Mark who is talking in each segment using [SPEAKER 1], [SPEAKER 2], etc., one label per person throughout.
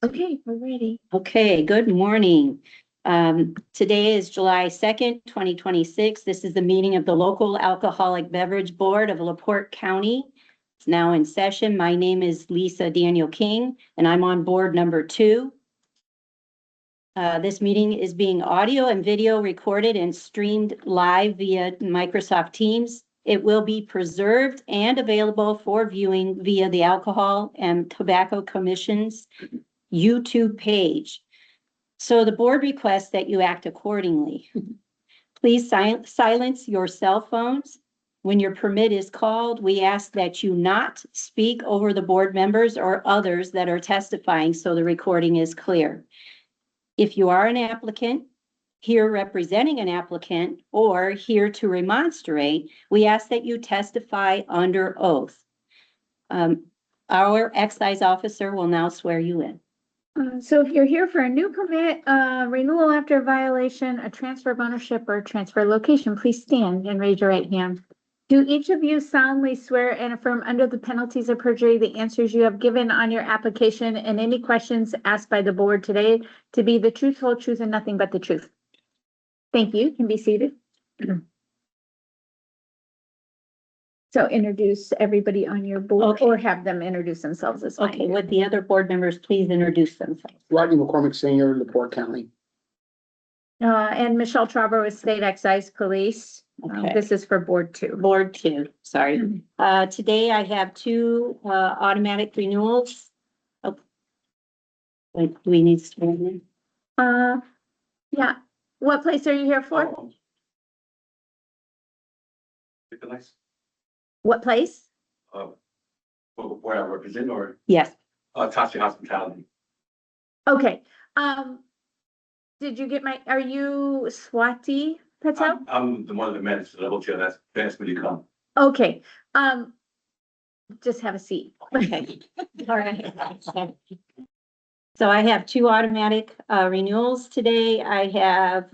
[SPEAKER 1] Okay, we're ready.
[SPEAKER 2] Okay, good morning. Today is July 2nd, 2026. This is the meeting of the local alcoholic beverage board of LaPorte County. It's now in session. My name is Lisa Daniel King, and I'm on board number 2. This meeting is being audio and video recorded and streamed live via Microsoft Teams. It will be preserved and available for viewing via the Alcohol and Tobacco Commission's YouTube page. So the board requests that you act accordingly. Please silence your cell phones. When your permit is called, we ask that you not speak over the board members or others that are testifying so the recording is clear. If you are an applicant, here representing an applicant, or here to remonstrate, we ask that you testify under oath. Our excise officer will now swear you in.
[SPEAKER 1] So if you're here for a new permit, renewal after a violation, a transfer of ownership, or transfer of location, please stand and raise your right hand. Do each of you solemnly swear and affirm under the penalties of perjury the answers you have given on your application and any questions asked by the board today to be the truth, whole truth, and nothing but the truth? Thank you. You can be seated. So introduce everybody on your board,
[SPEAKER 2] Okay.
[SPEAKER 1] or have them introduce themselves as fine.
[SPEAKER 2] Okay, would the other board members please introduce themselves?
[SPEAKER 3] Rodney McCormick Senior, LaPorte County.
[SPEAKER 1] And Michelle Trauber with State Excise Police.
[SPEAKER 2] Okay.
[SPEAKER 1] This is for Board 2.
[SPEAKER 2] Board 2, sorry. Today I have 2 automatic renewals. Oh. Wait, do we need to swear in?
[SPEAKER 1] Yeah. What place are you here for? What place?
[SPEAKER 4] Where I represent, or
[SPEAKER 2] Yes.
[SPEAKER 4] Tasha Hospitality.
[SPEAKER 1] Okay. Did you get are you Swati Patel?
[SPEAKER 4] I'm the one of the managers of the hotel that's asked me to come.
[SPEAKER 1] Okay. Just have a seat.
[SPEAKER 2] Okay. All right. So I have 2 automatic renewals today. I have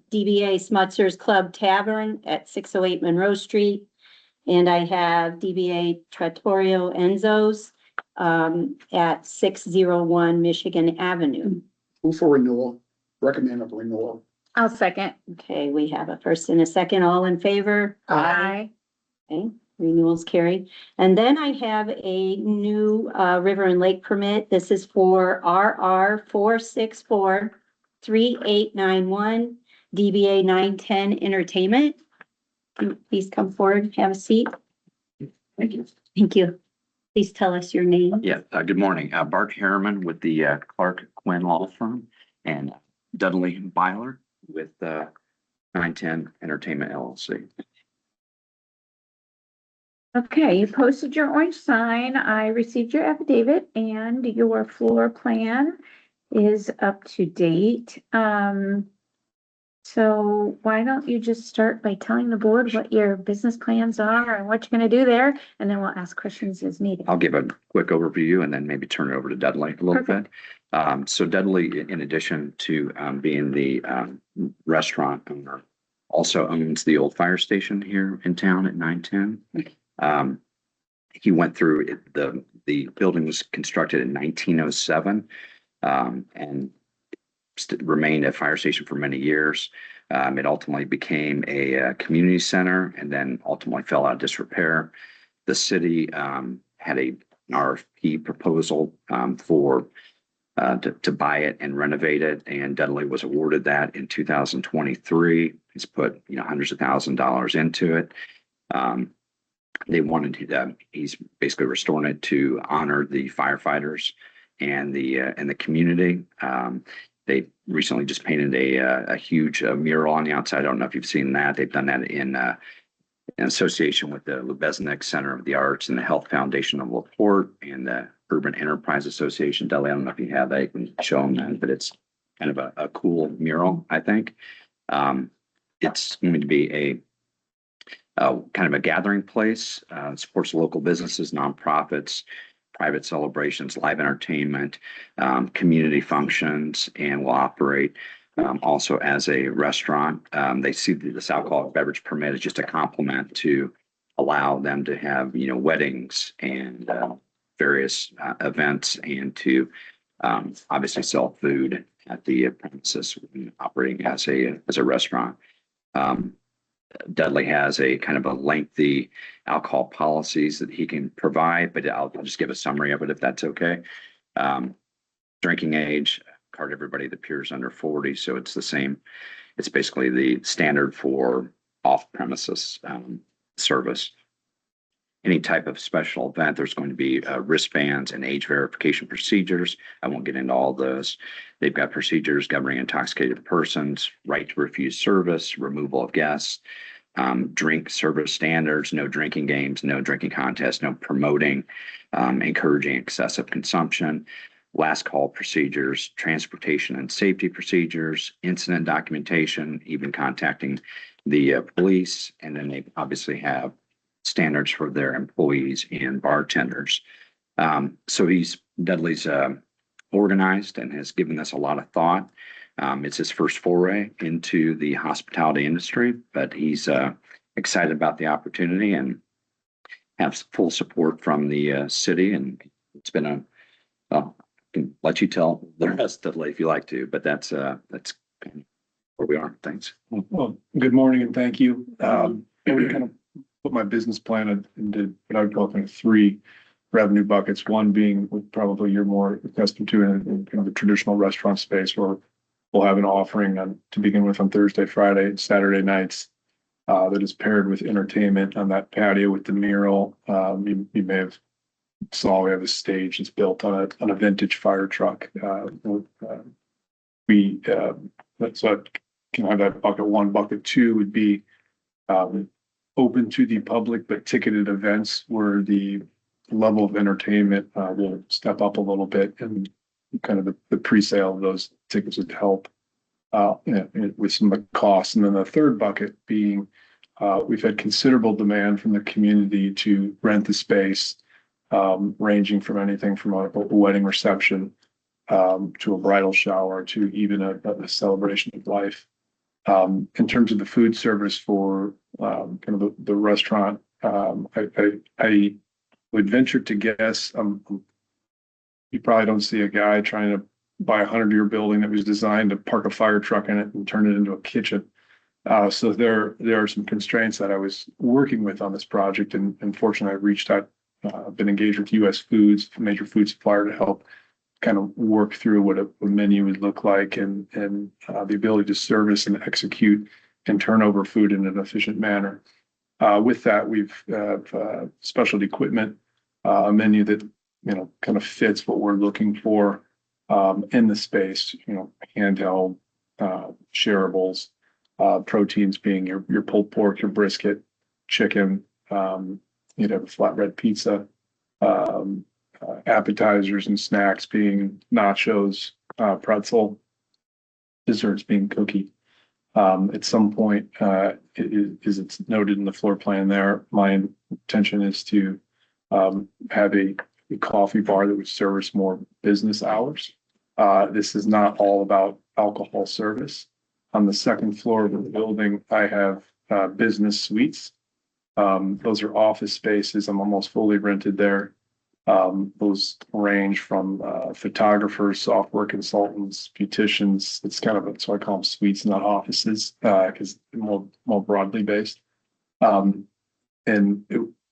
[SPEAKER 2] DBA Smutzer's Club Tavern at 608 Monroe Street. And I have DBA Trattorio Enzo's at 601 Michigan Avenue.
[SPEAKER 3] Move for renewal. Recommend of renewal.
[SPEAKER 1] I'll second.
[SPEAKER 2] Okay, we have a first and a second. All in favor?
[SPEAKER 1] Aye.
[SPEAKER 2] Okay, renewals carried. And then I have a new river and lake permit. This is for RR 4643891 DBA 910 Entertainment. Please come forward and have a seat.
[SPEAKER 4] Thank you.
[SPEAKER 2] Thank you. Please tell us your name.
[SPEAKER 5] Yeah, good morning. Bart Harriman with the Clark Quinn Law Firm, and Dudley Byler with 910 Entertainment LLC.
[SPEAKER 1] Okay, you posted your orange sign. I received your affidavit and your floor plan is up to date. So why don't you just start by telling the board what your business plans are and what you're going to do there, and then we'll ask questions as needed.
[SPEAKER 5] I'll give a quick overview and then maybe turn it over to Dudley a little bit. So Dudley, in addition to being the restaurant owner, also owns the old fire station here in town at 910. He went through it, the building was constructed in 1907 and remained a fire station for many years. It ultimately became a community center and then ultimately fell out of disrepair. The city had an RFP proposal to buy it and renovate it, and Dudley was awarded that in 2023. He's put hundreds of thousands of dollars into it. They wanted he's basically restoring it to honor the firefighters and the community. They recently just painted a huge mural on the outside. I don't know if you've seen that. They've done that in association with the Lubeznik Center of the Arts and the Health Foundation of LaPorte and the Urban Enterprise Association. Dudley, I don't know if you have that. You can show them that, but it's kind of a cool mural, I think. It's going to be a kind of a gathering place, supports local businesses, nonprofits, private celebrations, live entertainment, community functions, and will operate also as a restaurant. They see this alcoholic beverage permit as just a complement to allow them to have, weddings and various events, and to obviously sell food at the premises, operating as a restaurant. Dudley has a kind of a lengthy alcohol policies that he can provide, but I'll just give a summary of it if that's okay. Drinking age, card everybody that appears under 40, so it's the same. It's basically the standard for off premises service. Any type of special event, there's going to be wristbands and age verification procedures. I won't get into all those. They've got procedures governing intoxicated persons, right to refuse service, removal of guests, drink service standards, no drinking games, no drinking contests, no promoting, encouraging excessive consumption, last call procedures, transportation and safety procedures, incident documentation, even contacting the police. And then they obviously have standards for their employees and bartenders. So Dudley's organized and has given this a lot of thought. It's his first foray into the hospitality industry, but he's excited about the opportunity and has full support from the city. And it's been I can let you tell the rest, Dudley, if you like to, but that's kind of where we are. Thanks.
[SPEAKER 6] Well, good morning and thank you. I would kind of put my business plan into what I would call kind of three revenue buckets. One being what probably you're more accustomed to in kind of the traditional restaurant space, where we'll have an offering to begin with on Thursday, Friday, and Saturday nights that is paired with entertainment on that patio with the mural. You may have saw we have a stage that's built on a vintage fire truck. So I can have that bucket one. Bucket two would be open to the public, but ticketed events where the level of entertainment will step up a little bit, and kind of the pre-sale of those tickets would help with some of the costs. And then the third bucket being we've had considerable demand from the community to rent the space, ranging from anything from a wedding reception to a bridal shower to even a celebration of life. In terms of the food service for kind of the restaurant, I would venture to guess you probably don't see a guy trying to buy a 100-year building that was designed to park a fire truck in it and turn it into a kitchen. So there are some constraints that I was working with on this project, and fortunately, I've reached out, been engaged with U.S. Foods, major food supplier, to help kind of work through what a menu would look like, and the ability to service and execute and turn over food in an efficient manner. With that, we've specialty equipment, a menu that kind of fits what we're looking for in the space. Handheld, shareables, proteins being your pulled pork, your brisket, chicken. You'd have a flatbread pizza. Appetizers and snacks being nachos, pretzel, desserts being cookie. At some point, it's noted in the floor plan there, my intention is to have a coffee bar that would service more business hours. This is not all about alcohol service. On the second floor of the building, I have business suites. Those are office spaces. I'm almost fully rented there. Those range from photographers, software consultants, beauticians. It's kind of so I call them suites, not offices, because more broadly based.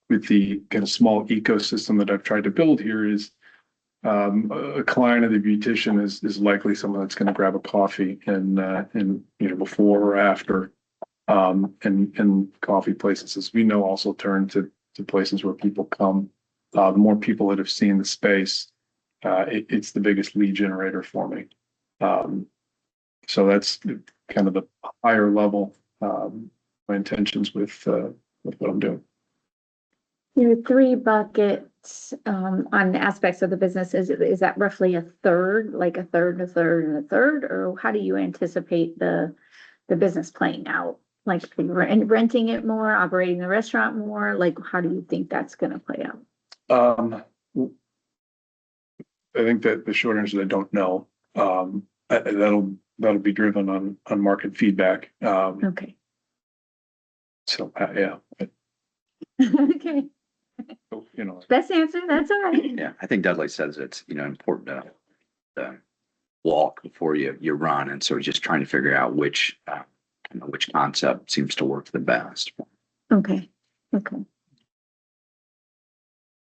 [SPEAKER 6] With the kind of small ecosystem that I've tried to build here is a client of the beautician is likely someone that's going to grab a coffee and before or after, and coffee places, as we know, also turn to places where people come. The more people that have seen the space, it's the biggest lead generator for me. So that's kind of the higher level, my intentions with what I'm doing.
[SPEAKER 1] Your three buckets on aspects of the business, is that roughly a third, like a third, a third, and a third, or how do you anticipate the business playing out? Like renting it more, operating the restaurant more, like how do you think that's going to play out?
[SPEAKER 6] I think that the short answer is I don't know. That'll be driven on market feedback.
[SPEAKER 1] Okay.
[SPEAKER 6] So yeah.
[SPEAKER 1] Okay.
[SPEAKER 6] So,
[SPEAKER 1] Best answer. That's all right.
[SPEAKER 5] Yeah, I think Dudley says it's important to walk before you run. And so just trying to figure out which concept seems to work the best.
[SPEAKER 1] Okay, okay.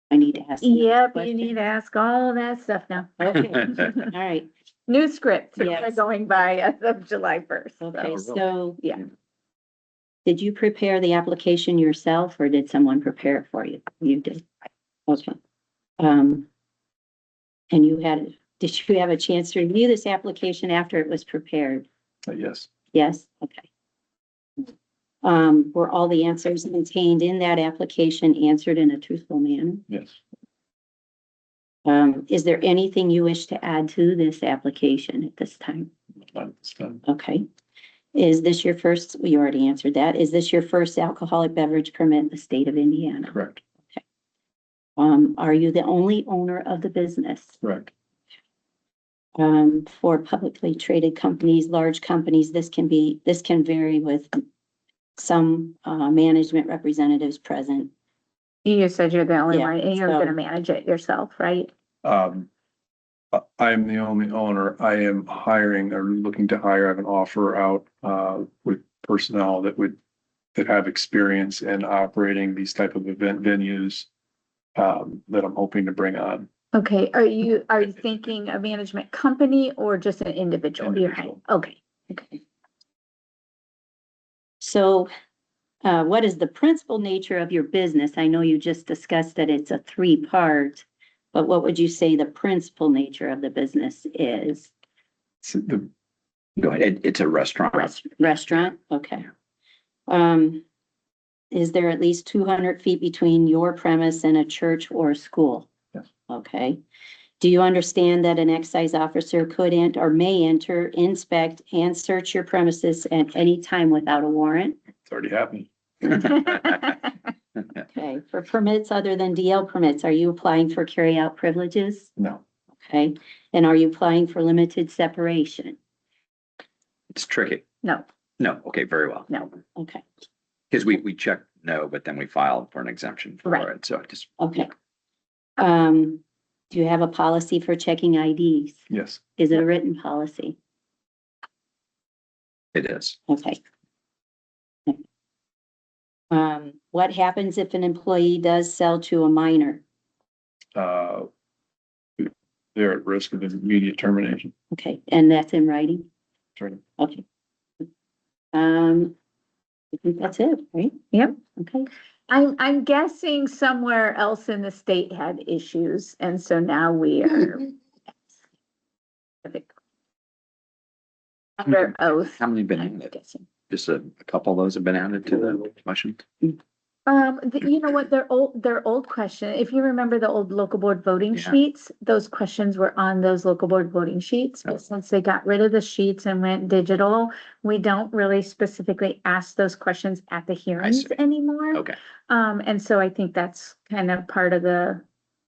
[SPEAKER 2] I need to ask. another
[SPEAKER 1] Yep, you
[SPEAKER 2] question.
[SPEAKER 1] need to ask all that stuff now.
[SPEAKER 2] Okay, all right,
[SPEAKER 1] New scripts are
[SPEAKER 2] Yes.
[SPEAKER 1] going by as of July 1st.
[SPEAKER 2] okay,
[SPEAKER 5] really?
[SPEAKER 2] so.
[SPEAKER 1] Yeah.
[SPEAKER 2] Did you prepare the application yourself or did someone prepare it for you? You did. Okay. And did you have a chance to review this application after it was prepared?
[SPEAKER 6] Yes,
[SPEAKER 2] Yes, okay. Were all the answers contained in that application answered in a truthful manner?
[SPEAKER 6] yes.
[SPEAKER 2] Is there anything you wish to add to this application at this time?
[SPEAKER 6] Not this time.
[SPEAKER 2] Okay. Is this your first, we already answered that. Is this your first alcoholic beverage permit in the state of Indiana?
[SPEAKER 6] Correct,
[SPEAKER 2] Are you the only owner of the business?
[SPEAKER 6] correct.
[SPEAKER 2] For publicly traded companies, large companies, this can vary with some, management representatives present.
[SPEAKER 1] You said you're the only
[SPEAKER 2] Yeah,
[SPEAKER 1] one, and you're
[SPEAKER 2] so-
[SPEAKER 1] gonna manage it yourself, right?
[SPEAKER 6] I am the only owner. I am hiring or looking to hire. I have an offer out with personnel that have experience in operating these type of event venues that I'm hoping to bring on.
[SPEAKER 1] Okay, are you thinking a management company or just an individual? You're hiring? Okay, okay.
[SPEAKER 2] So, what is the principal nature of your business? I know you just discussed that it's a 3-part, but what would you say the principal nature of the business is?
[SPEAKER 5] Go ahead. It's a restaurant.
[SPEAKER 2] Restaurant, okay. Is there at least 200 feet between your premise and a church or a school?
[SPEAKER 6] Yes.
[SPEAKER 2] Okay. Do you understand that an excise officer could enter or may enter, inspect, and search your premises at any time without a warrant?
[SPEAKER 6] It's already happened.
[SPEAKER 2] Okay. For permits other than DL permits, are you applying for carry-out privileges?
[SPEAKER 6] No,
[SPEAKER 2] Okay. And are you applying for limited separation?
[SPEAKER 5] It's tricky.
[SPEAKER 1] No,
[SPEAKER 5] No. Okay. Very well.
[SPEAKER 1] no,
[SPEAKER 2] Okay.
[SPEAKER 5] Because we checked no, but then we filed for an exemption for
[SPEAKER 1] Right.
[SPEAKER 5] it. So it just,
[SPEAKER 2] Okay. Do you have a policy for checking IDs?
[SPEAKER 6] yes,
[SPEAKER 2] Is it a written policy?
[SPEAKER 5] it is.
[SPEAKER 2] Okay. What happens if an employee does sell to a minor?
[SPEAKER 6] uh, they're at risk of immediate termination.
[SPEAKER 2] Okay, and that's in writing?
[SPEAKER 6] That's right.
[SPEAKER 2] Okay. I think that's it, right?
[SPEAKER 1] yep.
[SPEAKER 2] Okay.
[SPEAKER 1] I'm guessing somewhere else in the state had issues, and so now we are under oath.
[SPEAKER 5] How many been
[SPEAKER 1] I'm
[SPEAKER 5] added?
[SPEAKER 1] guessing.
[SPEAKER 5] Just a couple of those have been added to the motion.
[SPEAKER 1] You know what, their old question, if you remember the old local board voting
[SPEAKER 5] Yeah.
[SPEAKER 1] sheets, those questions were on those local board voting sheets.
[SPEAKER 5] Oh.
[SPEAKER 1] But since they got rid of the sheets and went digital, we don't really specifically ask those questions at the hearings
[SPEAKER 5] see.
[SPEAKER 1] anymore.
[SPEAKER 5] Okay.
[SPEAKER 1] And so I think that's kind of part of the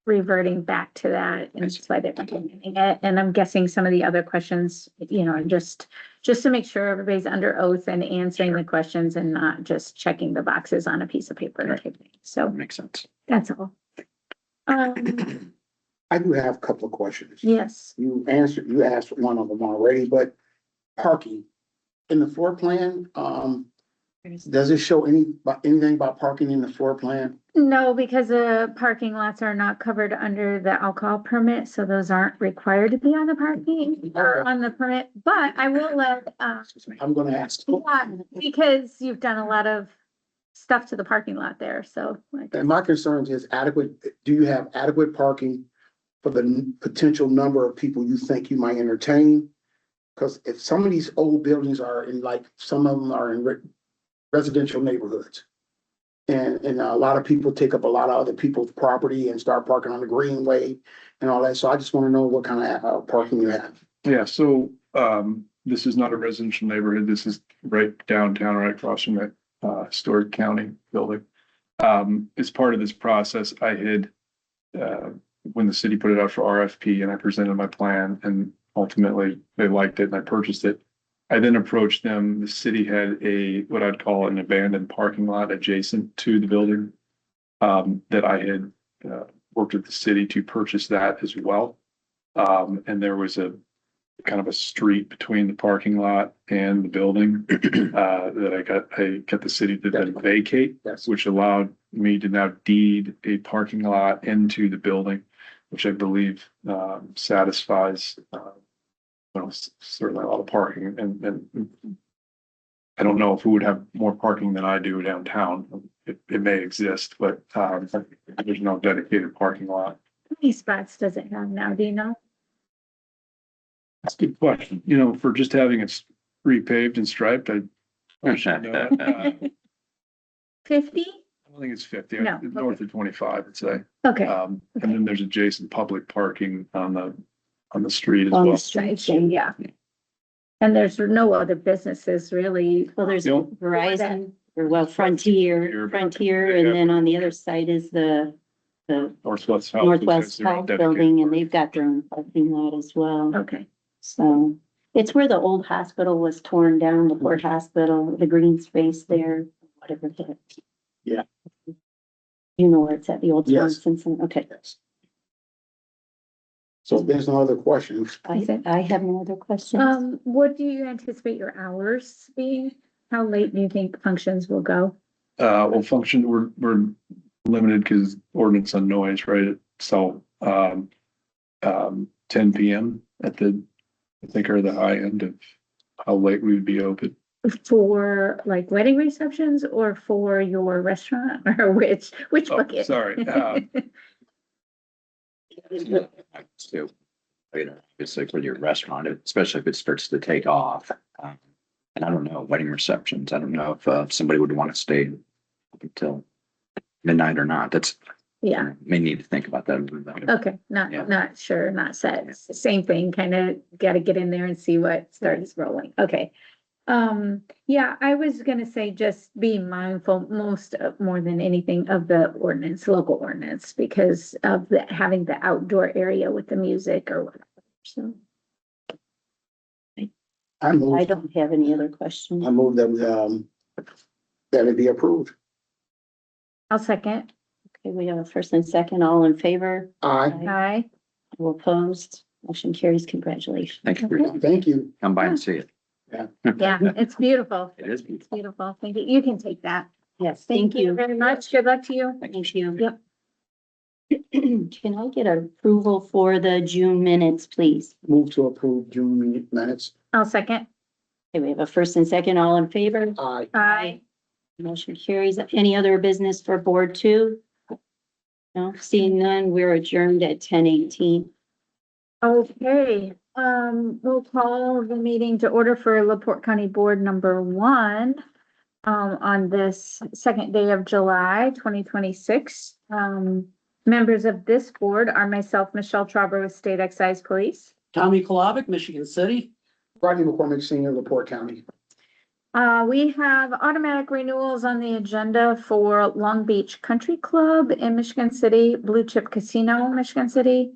[SPEAKER 1] reverting back to that, and
[SPEAKER 5] I
[SPEAKER 1] that's why they're implementing it. And I'm guessing some of the other questions, are just to make sure everybody's under oath and answering the questions and not just checking the boxes on a piece of paper.
[SPEAKER 5] Right.
[SPEAKER 1] type thing. So
[SPEAKER 5] Makes sense.
[SPEAKER 1] that's all.
[SPEAKER 3] I do have a couple of questions.
[SPEAKER 1] Yes,
[SPEAKER 3] You asked one of them already, but parking in the floor plan, does it show anything about parking in the floor plan?
[SPEAKER 1] no, because the parking lots are not covered under the alcohol permit, so those aren't required to be on the parking or on the permit, but I will let,
[SPEAKER 3] Excuse me, I'm gonna ask.
[SPEAKER 1] yeah, because you've done a lot of stuff to the parking lot there, so. like,
[SPEAKER 3] And my concern is do you have adequate parking for the potential number of people you think you might entertain? Because if some of these old buildings are some of them are in residential neighborhoods. And a lot of people take up a lot of other people's property and start parking on the greenway and all that. So I just want to know what kind of parking you have.
[SPEAKER 6] Yeah, so this is not a residential neighborhood. This is right downtown, right across from that historic county building. As part of this process, I had when the city put it out for RFP and I presented my plan and ultimately they liked it and I purchased it. I then approached them. The city had what I'd call an abandoned parking lot adjacent to the building. That I had worked with the city to purchase that as well. And there was a kind of a street between the parking lot and the building, that I got the city to then vacate,
[SPEAKER 3] Yes.
[SPEAKER 6] which allowed me to now deed a parking lot into the building, which I believe, satisfies, certainly a lot of parking and I don't know if who would have more parking than I do downtown. It may exist, but, there's no dedicated parking lot.
[SPEAKER 1] How many spots does it have now? Do you know?
[SPEAKER 6] That's a good question. For just having it repaved and striped, I should know. I
[SPEAKER 1] 50?
[SPEAKER 6] don't think it's 50,
[SPEAKER 1] No,
[SPEAKER 6] north of 25, I'd say.
[SPEAKER 1] Okay.
[SPEAKER 6] And then there's adjacent public parking on the street as
[SPEAKER 2] On the
[SPEAKER 6] well.
[SPEAKER 2] street.
[SPEAKER 1] Yeah. And there's no other businesses really.
[SPEAKER 2] Well, there's
[SPEAKER 6] Nope.
[SPEAKER 2] Verizon, or well, Frontier, and then on the other side is the
[SPEAKER 6] Northwest Health. which has
[SPEAKER 2] Northwest
[SPEAKER 6] their own
[SPEAKER 2] Health
[SPEAKER 6] dedicated
[SPEAKER 2] Building, and they've got their own parking lot as well.
[SPEAKER 1] Okay.
[SPEAKER 2] So it's where the old hospital was torn down, the LaPorte Hospital, the green space there, whatever that.
[SPEAKER 3] Yeah.
[SPEAKER 2] You know where it's at, the old
[SPEAKER 3] Yes.
[SPEAKER 2] Johnson, okay.
[SPEAKER 3] Yes. So if there's no other questions,
[SPEAKER 2] I have no other questions.
[SPEAKER 1] What do you anticipate your hours being? How late do you think functions will go?
[SPEAKER 6] Well, function, we're limited because ordinance on noise, right? So, 10 PM I think are the high end of how late we would be open.
[SPEAKER 1] For like wedding receptions or for your restaurant or which
[SPEAKER 6] Oh,
[SPEAKER 1] bucket?
[SPEAKER 6] sorry.
[SPEAKER 5] So, obviously for your restaurant, especially if it starts to take off. And I don't know, wedding receptions, I don't know if somebody would want to stay up until midnight or not. That's,
[SPEAKER 1] Yeah,
[SPEAKER 5] may need to think about that a little bit.
[SPEAKER 1] okay,
[SPEAKER 5] Yeah.
[SPEAKER 1] not sure, not set. It's the same thing, kind of gotta get in there and see what starts rolling. Okay. Yeah, I was gonna say just be mindful more than anything of the ordinance, local ordinance, because of having the outdoor area with the music or whatever, so.
[SPEAKER 3] I
[SPEAKER 2] I
[SPEAKER 3] move,
[SPEAKER 2] don't have any other questions.
[SPEAKER 3] I move that that it be approved.
[SPEAKER 1] I'll second.
[SPEAKER 2] Okay, we have a first and second, all in favor,
[SPEAKER 3] Aye,
[SPEAKER 1] Aye.
[SPEAKER 2] all opposed, motion carries, congratulations.
[SPEAKER 5] Thank you for
[SPEAKER 1] Okay.
[SPEAKER 3] thank you.
[SPEAKER 5] come by and see it.
[SPEAKER 1] Yeah, it's beautiful.
[SPEAKER 5] It is
[SPEAKER 1] It's
[SPEAKER 5] beautiful.
[SPEAKER 1] beautiful. Thank you. You can take that.
[SPEAKER 2] Yes, thank you.
[SPEAKER 1] Very much. Good luck to you.
[SPEAKER 2] Thank you.
[SPEAKER 1] Yep.
[SPEAKER 2] Can I get approval for the June minutes, please?
[SPEAKER 3] Move to approve June minutes.
[SPEAKER 1] I'll second.
[SPEAKER 2] Okay, we have a first and second, all in favor?
[SPEAKER 3] Aye.
[SPEAKER 1] Aye.
[SPEAKER 2] Motion carries. Any other business for board two? No, seeing none, we're adjourned at 10:18.
[SPEAKER 1] Okay, we'll call the meeting to order for LaPorte County Board number 1. On this second day of July, 2026. Members of this board are myself, Michelle Trauber with State Excise Police.
[SPEAKER 7] Tommy Kolovic, Michigan City.
[SPEAKER 3] Rodney McCormick, Senior, LaPorte County.
[SPEAKER 1] We have automatic renewals on the agenda for Long Beach Country Club in Michigan City, Blue Chip Casino in Michigan City,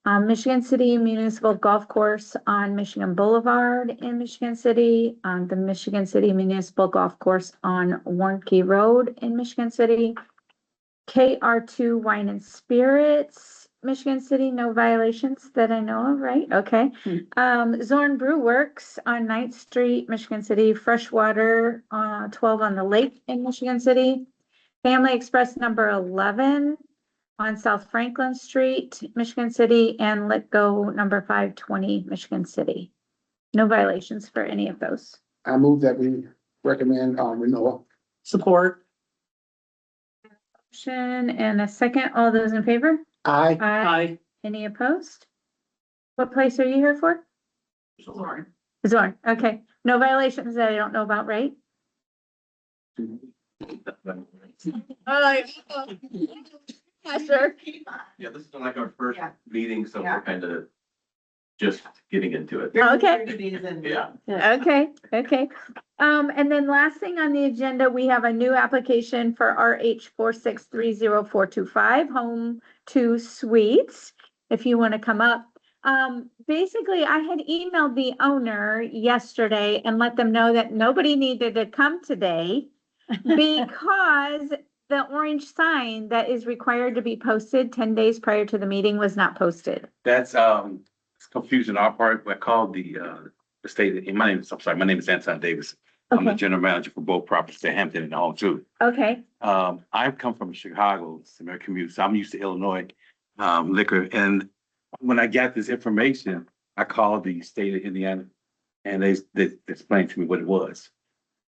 [SPEAKER 1] Michigan City Municipal Golf Course on Michigan Boulevard in Michigan City, the Michigan City Municipal Golf Course on Warnke Road in Michigan City, KR2 Wine and Spirits, Michigan City, no violations that I know of, right? Okay. Zorn Brew Works on 9th Street, Michigan City, Freshwater, 12 on the Lake in Michigan City, Family Express number 11 on South Franklin Street, Michigan City, and Let Go number 520, Michigan City. No violations for any of those.
[SPEAKER 3] I move that we recommend renewal.
[SPEAKER 7] Support.
[SPEAKER 1] Motion and a second. All those in favor?
[SPEAKER 3] Aye.
[SPEAKER 7] Aye.
[SPEAKER 1] Any opposed? What place are you here for?
[SPEAKER 7] Sorry.
[SPEAKER 1] Zorn. Okay. No violations that I don't know about, right? Yeah, sure.
[SPEAKER 4] Yeah, this is like our first meeting, so we're kind of just getting into it.
[SPEAKER 1] Okay.
[SPEAKER 4] Yeah.
[SPEAKER 1] Okay, okay. And then last thing on the agenda, we have a new application for RH 4630425 Home 2 Suites. If you want to come up. Basically, I had emailed the owner yesterday and let them know that nobody needed to come today because the orange sign that is required to be posted 10 days prior to the meeting was not posted.
[SPEAKER 4] That's,
[SPEAKER 8] it's confusion on our part. I called the state, and my name is Anton Davis. I'm the
[SPEAKER 1] Okay,
[SPEAKER 8] general manager for both properties at Hampton and Home too.
[SPEAKER 1] okay,
[SPEAKER 8] I've come from Chicago, it's American commute, so I'm used to Illinois liquor. And when I got this information, I called the state of Indiana and they explained to me what it was.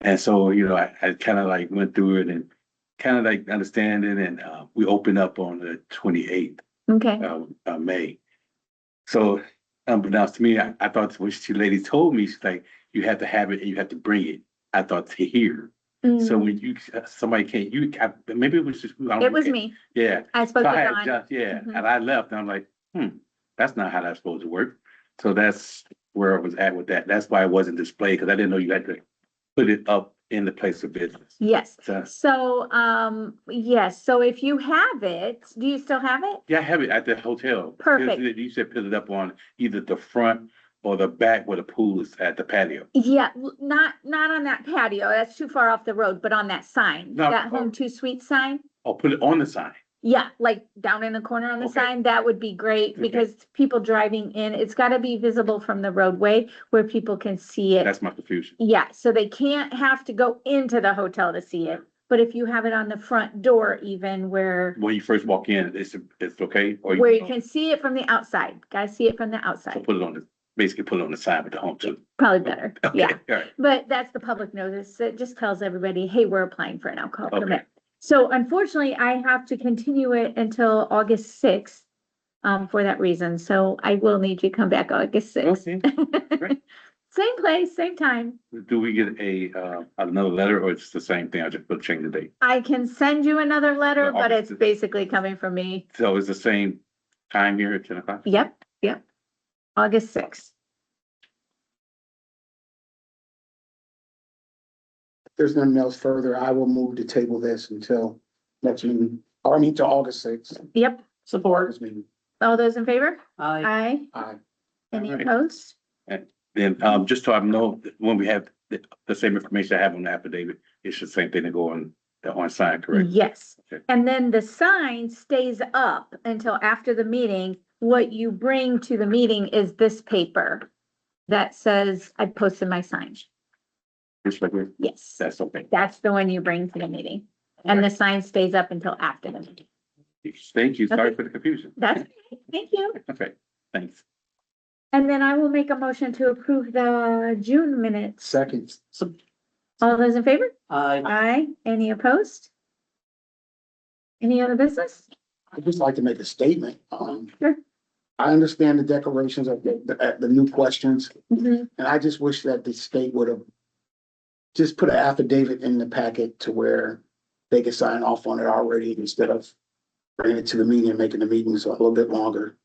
[SPEAKER 8] And so, I kind of like went through it and kind of like understand it. And we opened up on the 28th
[SPEAKER 1] okay.
[SPEAKER 8] of May. So unbeknownst to me, I thought what she lady told me, she's like, you have to have it and you have to bring it. I thought to here. So
[SPEAKER 1] Mm,
[SPEAKER 8] when somebody can't, maybe it was just. I don't
[SPEAKER 1] it was
[SPEAKER 8] know.
[SPEAKER 1] me.
[SPEAKER 8] Yeah.
[SPEAKER 1] I spoke
[SPEAKER 8] So
[SPEAKER 1] with
[SPEAKER 8] I had
[SPEAKER 1] Dawn.
[SPEAKER 8] just,
[SPEAKER 1] Mhm.
[SPEAKER 8] and I left and I'm like, that's not how that's supposed to work. So that's where I was at with that. That's why it wasn't displayed, because I didn't know you had to put it up in the place of business.
[SPEAKER 1] Yes.
[SPEAKER 8] So,
[SPEAKER 1] So, yes, so if you have it, do you still have it?
[SPEAKER 8] yeah, I have it at the hotel.
[SPEAKER 1] Perfect.
[SPEAKER 8] You said put it up on either the front or the back where the pool is at the patio.
[SPEAKER 1] Yeah, not on that patio. That's too far off the road, but on that sign,
[SPEAKER 8] No,
[SPEAKER 1] that Home Two Suite sign.
[SPEAKER 8] Or put it on the sign.
[SPEAKER 1] Yeah, like down in the corner on the
[SPEAKER 8] Okay.
[SPEAKER 1] sign, that would be great
[SPEAKER 8] Okay.
[SPEAKER 1] because people driving in, it's gotta be visible from the roadway where people can see it.
[SPEAKER 8] That's my confusion.
[SPEAKER 1] Yeah, so they can't have to go into the hotel to see it. But if you have it on the front door even where
[SPEAKER 8] When you first walk in, it's okay? Or
[SPEAKER 1] where you can see it from the outside, gotta see it from the
[SPEAKER 8] So
[SPEAKER 1] outside,
[SPEAKER 8] basically put it on the side with the home too.
[SPEAKER 1] probably better,
[SPEAKER 8] Okay,
[SPEAKER 1] yeah.
[SPEAKER 8] all right.
[SPEAKER 1] But that's the public notice. It just tells everybody, hey, we're applying for an alcohol
[SPEAKER 8] Okay.
[SPEAKER 1] permit. So unfortunately, I have to continue it until August sixth, for that reason. So I will need you to come back August sixth.
[SPEAKER 8] Okay, great.
[SPEAKER 1] Same place, same time.
[SPEAKER 8] Do we get another letter or it's the same thing? I just put change the date.
[SPEAKER 1] I can send you another letter,
[SPEAKER 8] Well,
[SPEAKER 1] but it's
[SPEAKER 8] August-
[SPEAKER 1] basically coming from me.
[SPEAKER 8] So it's the same time here at 10 o'clock?
[SPEAKER 1] Yep. August sixth.
[SPEAKER 3] If there's nothing else further, I will move to table this until next meeting, or I mean to August sixth.
[SPEAKER 1] Yep.
[SPEAKER 7] Support.
[SPEAKER 3] This meeting.
[SPEAKER 1] All those in favor?
[SPEAKER 7] Aye.
[SPEAKER 1] Aye.
[SPEAKER 3] Aye.
[SPEAKER 1] Any
[SPEAKER 8] All right.
[SPEAKER 1] opposed?
[SPEAKER 8] Then, just so I know, that when we have the same information I have on the affidavit, it's the same thing to go on the on sign, correct?
[SPEAKER 1] Yes,
[SPEAKER 8] Okay.
[SPEAKER 1] and then the sign stays up until after the meeting. What you bring to the meeting is this paper that says, I posted my sign.
[SPEAKER 8] Just like we-
[SPEAKER 1] Yes,
[SPEAKER 8] that's okay.
[SPEAKER 1] that's the one you bring to the meeting. And the sign stays up until after the meeting.
[SPEAKER 8] Thank you. Sorry
[SPEAKER 1] Okay.
[SPEAKER 8] for the confusion.
[SPEAKER 1] That's, okay. Thank you.
[SPEAKER 8] Okay, thanks.
[SPEAKER 1] And then I will make a motion to approve the June minutes.
[SPEAKER 3] Second,
[SPEAKER 1] All those in favor?
[SPEAKER 7] Aye.
[SPEAKER 1] Aye. Any opposed? Any other business?
[SPEAKER 3] I'd just like to make a statement.
[SPEAKER 1] Sure.
[SPEAKER 3] I understand the declarations of the new questions,
[SPEAKER 1] Mhm.
[SPEAKER 3] and I just wish that the state would have just put an affidavit in the packet to where they could sign off on it already instead of bringing it to the meeting and making the meetings a little bit longer.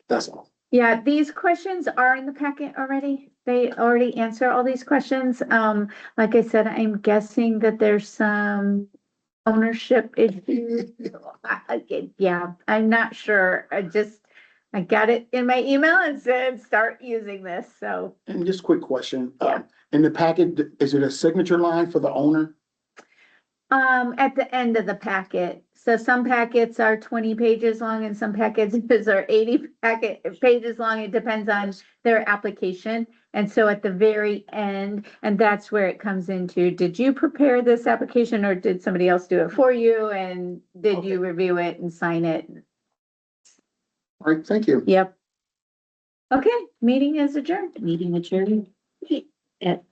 [SPEAKER 3] That's all.
[SPEAKER 1] Yeah, these questions are in the packet already. They already answer all these questions. Like I said, I'm guessing that there's some ownership issues. Yeah, I'm not sure. I got it in my email and said, start using this, so.
[SPEAKER 3] And just quick question,
[SPEAKER 1] Yeah.
[SPEAKER 3] in the packet, is it a signature line for the owner?
[SPEAKER 1] At the end of the packet, so some packets are 20 pages long and some packets are 80 pages long. It depends on their application. And so at the very end, and that's where it comes into, did you prepare this application or did somebody else do it for you? And did you review it and sign it?
[SPEAKER 3] All right, thank you.
[SPEAKER 1] Yep. Okay, meeting is adjourned.
[SPEAKER 2] Meeting adjourned at